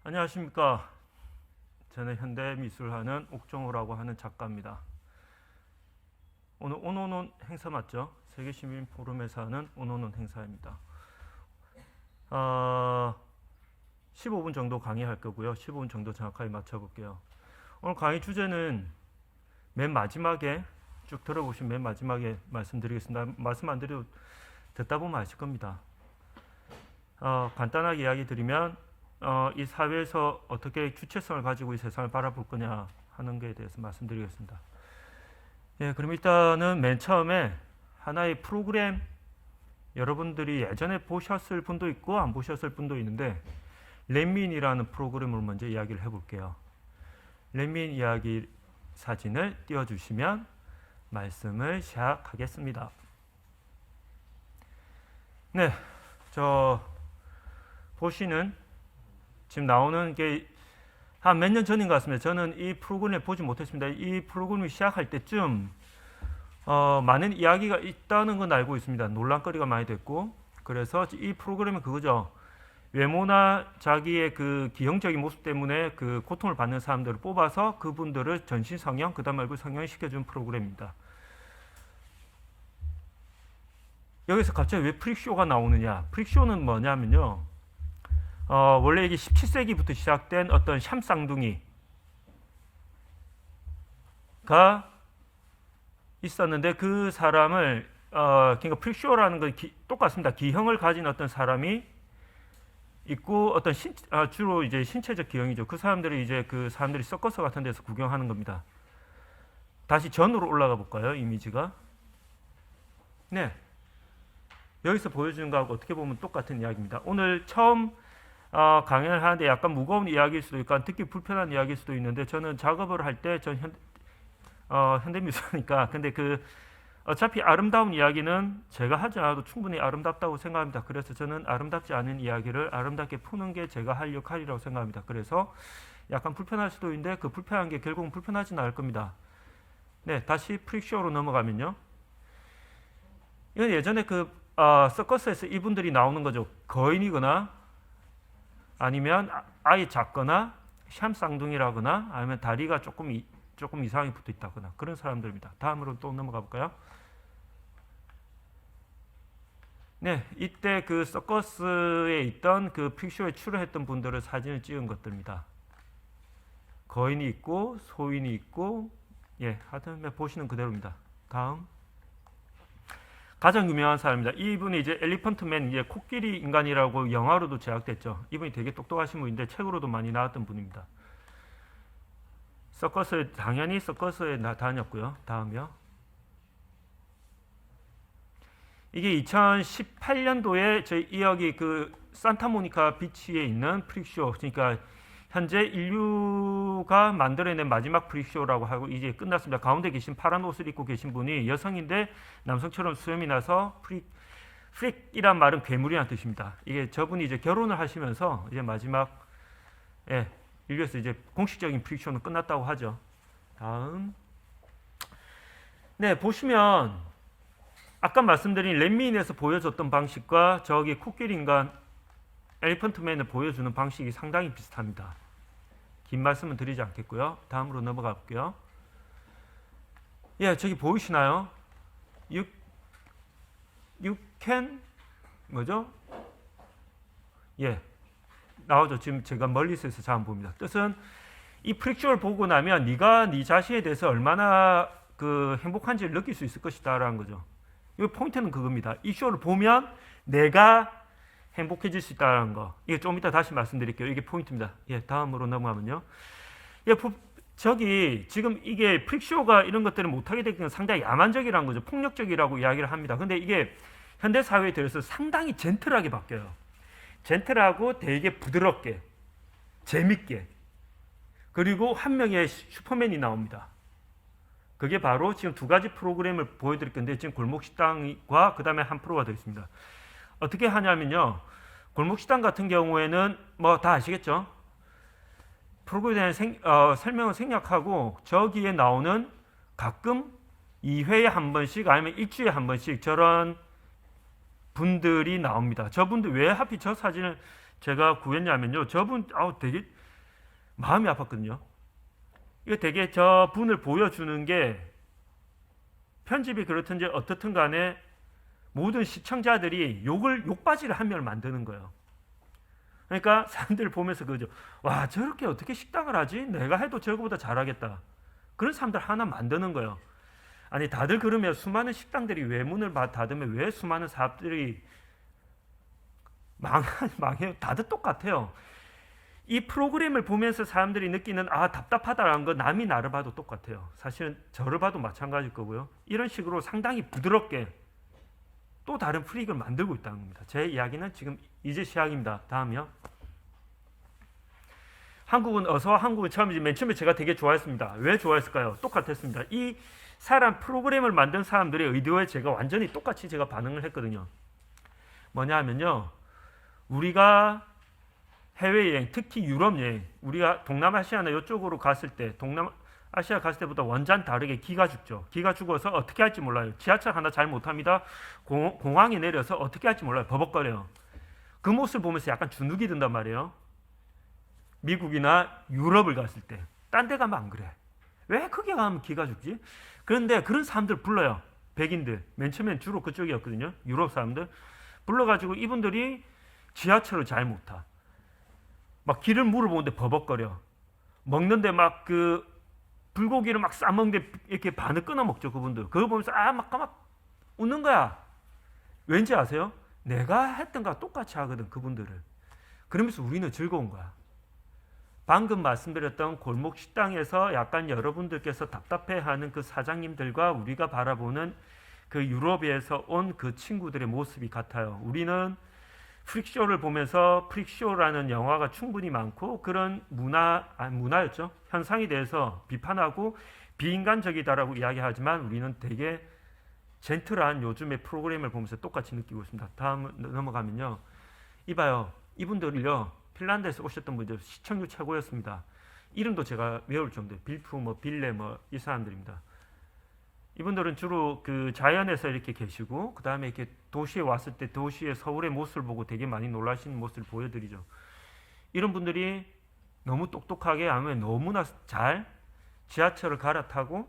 안녕하십니까. 저는 현대미술하는 옥정호라고 하는 작가입니다. 오늘 오노논 행사 맞죠? 세계시민포럼에서 하는 오노논 행사입니다. 15분 정도 강의할 거고요. 15분 정도 정확하게 맞춰볼게요. 오늘 강의 주제는 맨 마지막에 쭉 들어보시면 맨 마지막에 말씀드리겠습니다. 말씀 안 드려도 듣다 보면 아실 겁니다. 간단하게 이야기 드리면 이 사회에서 어떻게 주체성을 가지고 이 세상을 바라볼 거냐 하는 것에 대해서 말씀드리겠습니다. 예, 그럼 일단은 맨 처음에 하나의 프로그램, 여러분들이 예전에 보셨을 분도 있고 안 보셨을 분도 있는데 렛민이라는 프로그램을 먼저 이야기를 해볼게요. 렛민 이야기 사진을 띄워주시면 말씀을 시작하겠습니다. 네, 보시는 지금 나오는 게 한 몇 년 전인 것 같습니다. 저는 이 프로그램을 보지 못했습니다. 이 프로그램이 시작할 때쯤 많은 이야기가 있다는 건 알고 있습니다. 논란거리가 많이 됐고, 그래서 이 프로그램은 그거죠. 외모나 자기의 그 기형적인 모습 때문에 그 고통을 받는 사람들을 뽑아서 그분들을 전신 성형, 그 다음 얼굴 성형 시켜준 프로그램입니다. 여기서 갑자기 왜 프릭쇼가 나오느냐? 프릭쇼는 뭐냐면요. 원래 이게 17세기부터 시작된 어떤 샴쌍둥이가 있었는데 그 사람을 그러니까 프릭쇼라는 건 똑같습니다. 기형을 가진 어떤 사람이 있고 어떤 주로 이제 신체적 기형이죠. 그 사람들이 이제 그 사람들이 서커스 같은 데서 구경하는 겁니다. 다시 전으로 올라가 볼까요? 이미지가. 네. 여기서 보여주는 거하고 어떻게 보면 똑같은 이야기입니다. 오늘 처음 강연을 하는데 약간 무거운 이야기일 수도 있고 듣기 불편한 이야기일 수도 있는데 저는 작업을 할 때 전 현대미술이니까 근데 어차피 아름다운 이야기는 제가 하지 않아도 충분히 아름답다고 생각합니다. 그래서 저는 아름답지 않은 이야기를 아름답게 푸는 게 제가 할 역할이라고 생각합니다. 그래서 약간 불편할 수도 있는데 그 불편한 게 결국은 불편하지는 않을 겁니다. 네, 다시 프릭쇼로 넘어가면요. 이건 예전에 서커스에서 이분들이 나오는 거죠. 거인이거나 아니면 아예 작거나 샴쌍둥이라거나 아니면 다리가 조금 이상하게 붙어 있다거나 그런 사람들입니다. 다음으로 또 넘어가 볼까요? 네, 이때 그 서커스에 있던 그 픽쇼에 출연했던 분들을 사진을 찍은 것들입니다. 거인이 있고 소인이 있고 하여튼 보시는 그대로입니다. 다음. 가장 유명한 사람입니다. 이분이 이제 엘리펀트맨, 이제 코끼리 인간이라고 영화로도 제작됐죠. 이분이 되게 똑똑하신 분인데 책으로도 많이 나왔던 분입니다. 당연히 서커스에 다녔고요. 다음이요. 이게 2018년도에 저희 여기 그 산타모니카 비치에 있는 프릭쇼, 그러니까 현재 인류가 만들어낸 마지막 프릭쇼라고 하고 이제 끝났습니다. 가운데 계신 파란 옷을 입고 계신 분이 여성인데 남성처럼 수염이 나서 프릭이란 말은 괴물이라는 뜻입니다. 이게 저분이 이제 결혼을 하시면서 이제 마지막 인류에서 이제 공식적인 프릭쇼는 끝났다고 하죠. 다음. 네, 보시면 아까 말씀드린 렛민에서 보여줬던 방식과 저기 코끼리 인간 엘리펀트맨을 보여주는 방식이 상당히 비슷합니다. 긴 말씀은 드리지 않겠고요. 다음으로 넘어가 볼게요. 저기 보이시나요? You can 뭐죠? 나오죠. 지금 제가 멀리서 해서 잘 안 보입니다. 뜻은 이 프릭쇼를 보고 나면 네가 네 자신에 대해서 얼마나 행복한지를 느낄 수 있을 것이다라는 거죠. 이 포인트는 그겁니다. 이 쇼를 보면 내가 행복해질 수 있다는 거. 이게 좀 이따 다시 말씀드릴게요. 이게 포인트입니다. 다음으로 넘어가면요. 지금 이게 프릭쇼가 이런 것들을 못하게 되는 상당히 야만적이라는 거죠. 폭력적이라고 이야기를 합니다. 근데 이게 현대 사회에 들어서 상당히 젠틀하게 바뀌어요. 젠틀하고 되게 부드럽게, 재밌게. 그리고 한 명의 슈퍼맨이 나옵니다. 그게 바로 지금 두 가지 프로그램을 보여드릴 건데 지금 골목식당과 그 다음에 한 프로가 되어 있습니다. 어떻게 하냐면요. 골목식당 같은 경우에는 뭐 다 아시겠죠? 프로그램의 설명을 생략하고 저기에 나오는 가끔 2회에 한 번씩 아니면 일주일에 한 번씩 저런 분들이 나옵니다. 저분들 왜 하필 저 사진을 제가 구했냐면요. 저분 되게 마음이 아팠거든요. 이거 되게 저 분을 보여주는 게 편집이 그렇든지 어떻든 간에 모든 시청자들이 욕바지를 한 명을 만드는 거예요. 그러니까 사람들 보면서 그죠. 와, 저렇게 어떻게 식당을 하지? 내가 해도 저거보다 잘하겠다. 그런 사람들 하나 만드는 거예요. 아니 다들 그러면 수많은 식당들이 왜 문을 닫으면 왜 수많은 사업들이 망해요? 다들 똑같아요. 이 프로그램을 보면서 사람들이 느끼는 답답하다라는 거 남이 나를 봐도 똑같아요. 사실은 저를 봐도 마찬가지일 거고요. 이런 식으로 상당히 부드럽게 또 다른 프릭을 만들고 있다는 겁니다. 제 이야기는 지금 이제 시작입니다. 다음이요. 한국은 처음이지 맨 처음에 제가 되게 좋아했습니다. 왜 좋아했을까요? 똑같았습니다. 이 사람 프로그램을 만든 사람들의 의도에 제가 완전히 똑같이 제가 반응을 했거든요. 뭐냐 하면요. 우리가 해외여행, 특히 유럽 여행, 우리가 동남아시아나 이쪽으로 갔을 때 동남아시아 갔을 때보다 완전 다르게 기가 죽죠. 기가 죽어서 어떻게 할지 몰라요. 지하철 하나 잘 못합니다. 공항에 내려서 어떻게 할지 몰라요. 버벅거려요. 그 모습을 보면서 약간 주눅이 든단 말이에요. 미국이나 유럽을 갔을 때. 딴 데 가면 안 그래. 왜 거기 가면 기가 죽지? 그런데 그런 사람들 불러요. 백인들. 맨 처음엔 주로 그쪽이었거든요. 유럽 사람들. 불러가지고 이분들이 지하철을 잘 못 타. 막 길을 물어보는데 버벅거려. 먹는데 막 그 불고기를 막 싸먹는데 이렇게 반을 끊어 먹죠. 그분들. 그거 보면서 막 웃는 거야. 왠지 아세요? 내가 했던 거랑 똑같이 하거든. 그분들을. 그러면서 우리는 즐거운 거야. 방금 말씀드렸던 골목 식당에서 약간 여러분들께서 답답해하는 그 사장님들과 우리가 바라보는 그 유럽에서 온 그 친구들의 모습이 같아요. 우리는 프릭쇼를 보면서 프릭쇼라는 영화가 충분히 많고 그런 문화였죠. 현상에 대해서 비판하고 비인간적이다라고 이야기하지만 우리는 되게 젠틀한 요즘의 프로그램을 보면서 똑같이 느끼고 있습니다. 다음 넘어가면요. 이봐요. 이분들을요. 핀란드에서 오셨던 분들 시청률 최고였습니다. 이름도 제가 외울 정도. 빌프, 빌레 이 사람들입니다. 이분들은 주로 그 자연에서 이렇게 계시고 그 다음에 이렇게 도시에 왔을 때 도시의 서울의 모습을 보고 되게 많이 놀라시는 모습을 보여드리죠. 이런 분들이 너무 똑똑하게 아니면 너무나 잘 지하철을 갈아타고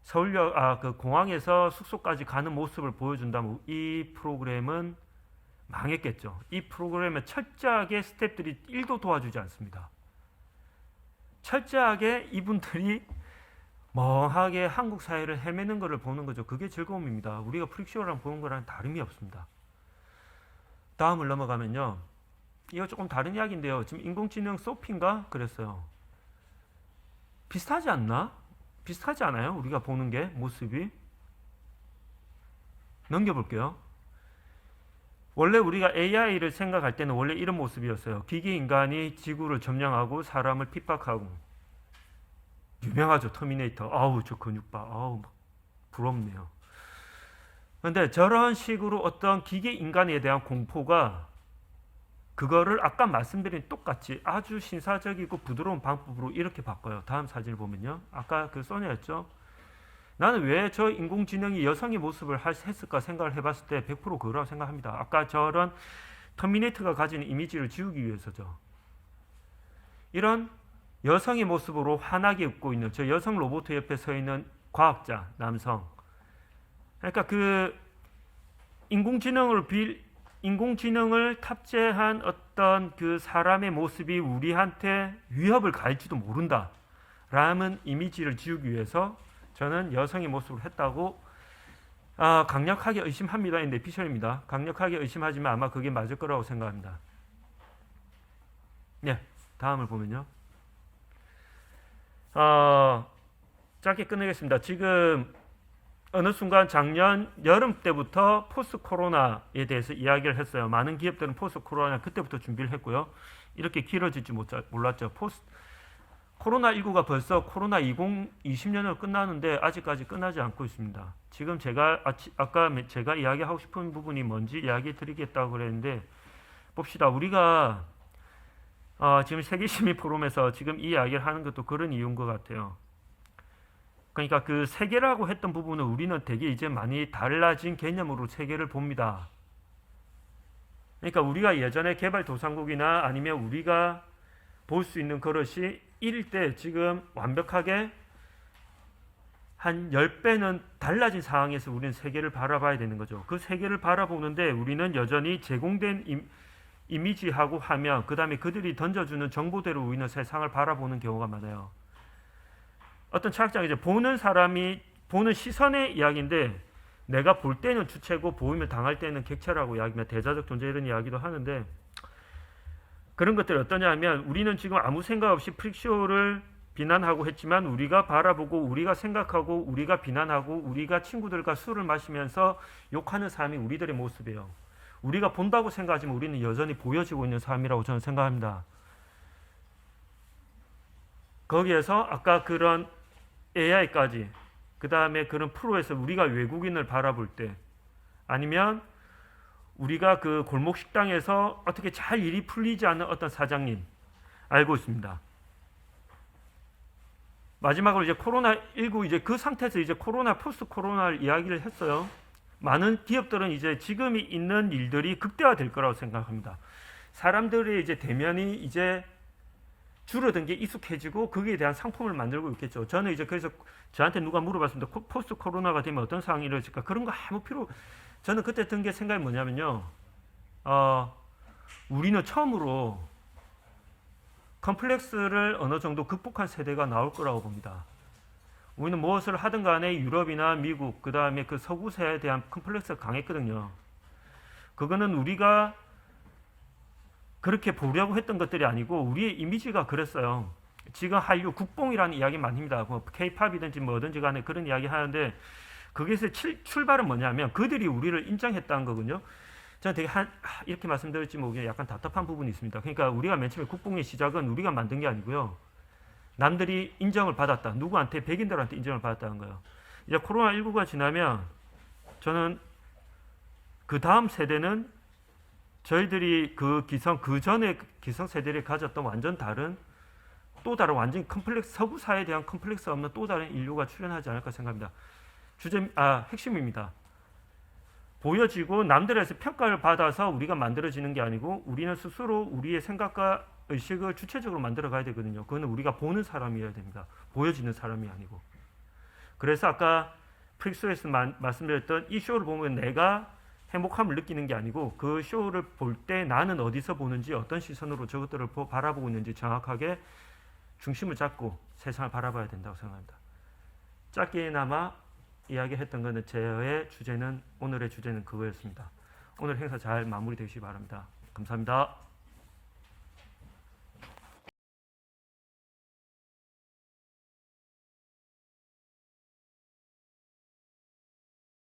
서울역 그 공항에서 숙소까지 가는 모습을 보여준다면 이 프로그램은 망했겠죠. 이 프로그램에 철저하게 스태프들이 1도 도와주지 않습니다. 철저하게 이분들이 멍하게 한국 사회를 헤매는 것을 보는 거죠. 그게 즐거움입니다. 우리가 프릭쇼랑 보는 거랑 다름이 없습니다. 다음을 넘어가면요. 이거 조금 다른 이야기인데요. 지금 인공지능 소피인가 그랬어요. 비슷하지 않나? 비슷하지 않아요? 우리가 보는 게 모습이. 넘겨볼게요. 원래 우리가 AI를 생각할 때는 원래 이런 모습이었어요. 기계 인간이 지구를 점령하고 사람을 핍박하고. 유명하죠. 터미네이터. 아우 저 근육 봐. 아우 부럽네요. 그런데 저런 식으로 어떤 기계 인간에 대한 공포가 그거를 아까 말씀드린 똑같이 아주 신사적이고 부드러운 방법으로 이렇게 바꿔요. 다음 사진을 보면요. 아까 그 소녀였죠. 나는 왜 저 인공지능이 여성의 모습을 했을까 생각을 해봤을 때 100% 그거라고 생각합니다. 아까 저런 터미네이터가 가지는 이미지를 지우기 위해서죠. 이런 여성의 모습으로 환하게 웃고 있는 저 여성 로봇 옆에 서 있는 과학자, 남성. 그러니까 그 인공지능을 탑재한 어떤 그 사람의 모습이 우리한테 위협을 가할지도 모른다라는 이미지를 지우기 위해서 저는 여성의 모습을 했다고 강력하게 의심합니다. 내피셜입니다. 강력하게 의심하지만 아마 그게 맞을 거라고 생각합니다. 네, 다음을 보면요. 짧게 끝내겠습니다. 지금 어느 순간 작년 여름 때부터 포스트 코로나에 대해서 이야기를 했어요. 많은 기업들은 포스트 코로나 그때부터 준비를 했고요. 이렇게 길어질 줄 몰랐죠. 코로나19가 벌써 코로나 2020년으로 끝나는데 아직까지 끝나지 않고 있습니다. 지금 아까 제가 이야기하고 싶은 부분이 뭔지 이야기 드리겠다고 그랬는데 봅시다. 우리가 지금 세계시민 포럼에서 지금 이 이야기를 하는 것도 그런 이유인 것 같아요. 그러니까 그 세계라고 했던 부분은 우리는 되게 이제 많이 달라진 개념으로 세계를 봅니다. 그러니까 우리가 예전에 개발도상국이나 아니면 우리가 볼 수 있는 그릇이 일일 때 지금 완벽하게 한 10배는 달라진 상황에서 우리는 세계를 바라봐야 되는 거죠. 그 세계를 바라보는데 우리는 여전히 제공된 이미지하고 화면, 그 다음에 그들이 던져주는 정보대로 우리는 세상을 바라보는 경우가 많아요. 어떤 철학자가 이제 보는 사람이 보는 시선의 이야기인데, 내가 볼 때는 주체고 보이면 당할 때는 객체라고 이야기하면 대자적 존재 이런 이야기도 하는데, 그런 것들이 어떠냐면 우리는 지금 아무 생각 없이 프릭쇼를 비난하고 했지만 우리가 바라보고 우리가 생각하고 우리가 비난하고 우리가 친구들과 술을 마시면서 욕하는 삶이 우리들의 모습이에요. 우리가 본다고 생각하지만 우리는 여전히 보여지고 있는 삶이라고 저는 생각합니다. 거기에서 아까 그런 AI까지, 그 다음에 그런 프로에서 우리가 외국인을 바라볼 때, 아니면 우리가 그 골목 식당에서 어떻게 잘 일이 풀리지 않는 어떤 사장님 알고 있습니다. 마지막으로 이제 코로나19 이제 그 상태에서 이제 코로나 포스트 코로나 이야기를 했어요. 많은 기업들은 이제 지금 있는 일들이 극대화될 거라고 생각합니다. 사람들의 이제 대면이 이제 줄어든 게 익숙해지고 거기에 대한 상품을 만들고 있겠죠. 저는 이제 그래서 저한테 누가 물어봤습니다. 포스트 코로나가 되면 어떤 상황이 이루어질까? 그런 거 아무 필요. 저는 그때 든 게 생각이 뭐냐면요. 우리는 처음으로 컴플렉스를 어느 정도 극복한 세대가 나올 거라고 봅니다. 우리는 무엇을 하든 간에 유럽이나 미국, 그 다음에 그 서구세에 대한 컴플렉스가 강했거든요. 그거는 우리가 그렇게 보려고 했던 것들이 아니고 우리의 이미지가 그랬어요. 지금 한류 국뽕이라는 이야기 많이 합니다. 뭐 K-팝이든지 뭐든지 간에 그런 이야기 하는데, 거기에서 출발은 뭐냐면 그들이 우리를 인정했다는 거군요. 저는 되게 이렇게 말씀드릴지 모르겠는데 약간 답답한 부분이 있습니다. 그러니까 우리가 맨 처음에 국뽕의 시작은 우리가 만든 게 아니고요. 남들이 인정을 받았다. 누구한테? 백인들한테 인정을 받았다는 거예요. 이제 코로나19가 지나면 저는 그 다음 세대는 저희들이 그 전에 기성 세대를 가졌던 완전 다른, 또 다른 완전 컴플렉스, 서구사에 대한 컴플렉스 없는 또 다른 인류가 출현하지 않을까 생각합니다. 핵심입니다. 보여지고 남들에서 평가를 받아서 우리가 만들어지는 게 아니고 우리는 스스로 우리의 생각과 의식을 주체적으로 만들어 가야 되거든요. 그거는 우리가 보는 사람이어야 됩니다. 보여지는 사람이 아니고. 그래서 아까 프릭쇼에서 말씀드렸던 이 쇼를 보면 내가 행복함을 느끼는 게 아니고 그 쇼를 볼 때 나는 어디서 보는지, 어떤 시선으로 저것들을 바라보고 있는지 정확하게 중심을 잡고 세상을 바라봐야 된다고 생각합니다. 짧게나마 이야기했던 것은 오늘의 주제는 그거였습니다. 오늘 행사 잘 마무리되시기 바랍니다. 감사합니다.